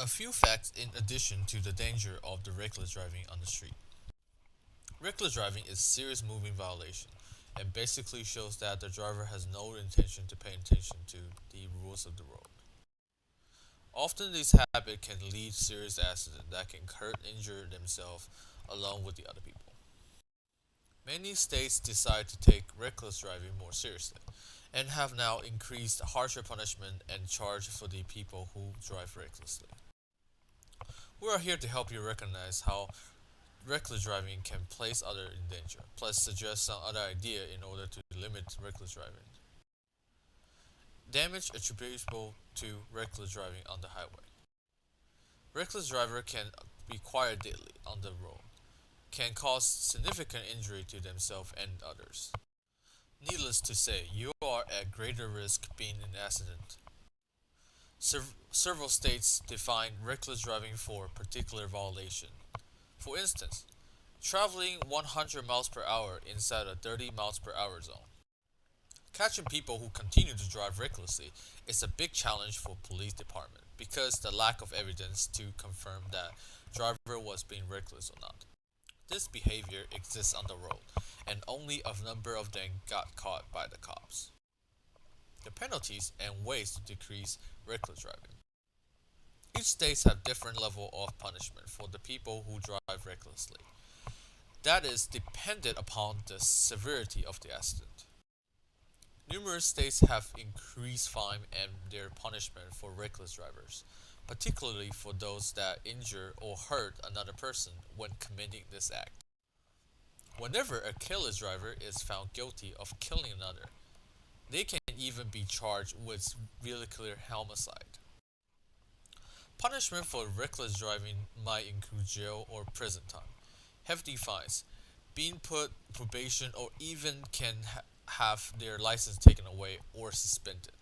A few facts in addition to the danger of the reckless driving on the street. Reckless driving is serious moving violation and basically shows that the driver has no intention to pay attention to the rules of the road. Often this habit can lead to serious accidents that can hurt and injure themselves along with the other people. Many states decide to take reckless driving more seriously and have now increased harsher punishment and charge for the people who drive recklessly. We are here to help you recognize how reckless driving can place others in danger, plus suggest some other idea in order to limit reckless driving. Damage attributable to reckless driving on the highway. Reckless driver can be quite deadly on the road, can cause significant injury to themselves and others. Needless to say, you are at greater risk being in an accident. Several states define reckless driving for particular violation. For instance, traveling 100 miles per hour inside a 30 miles per hour zone. Catching people who continue to drive recklessly is a big challenge for police department because the lack of evidence to confirm that driver was being reckless or not. This behavior exists on the road, and only a number of them got caught by the cops. The penalties and ways to decrease reckless driving. Each state has different level of punishment for the people who drive recklessly. That is dependent upon the severity of the accident. Numerous states have increased fine and their punishment for reckless drivers, particularly for those that injure or hurt another person when committing this act. Whenever a careless driver is found guilty of killing another, they can even be charged with vehicular homicide. Punishment for reckless driving might include jail or prison time, hefty fines, being put probation, or even can have their license taken away or suspended.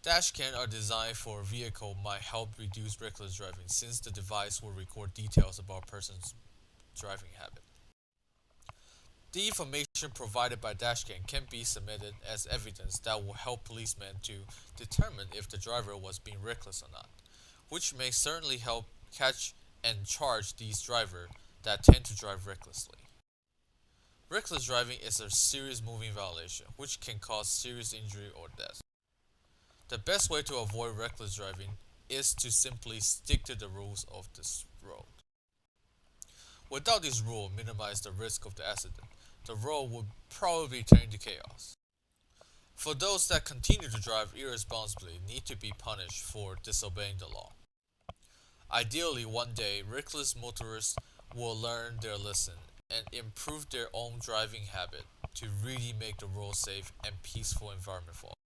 Dashcam are designed for a vehicle might help reduce reckless driving since the device will record details about a person's driving habit. The information provided by dashcam can be submitted as evidence that will help policemen to determine if the driver was being reckless or not, which may certainly help catch and charge these drivers that tend to drive recklessly. Reckless driving is a serious moving violation which can cause serious injury or death. The best way to avoid reckless driving is to simply stick to the rules of this road. Without these rules minimize the risk of the accident, the road would probably turn into chaos. For those that continue to drive irresponsibly need to be punished for disobeying the law. Ideally, one day, reckless motorists will learn their lesson and improve their own driving habit to really make the road safe and peaceful environment for all.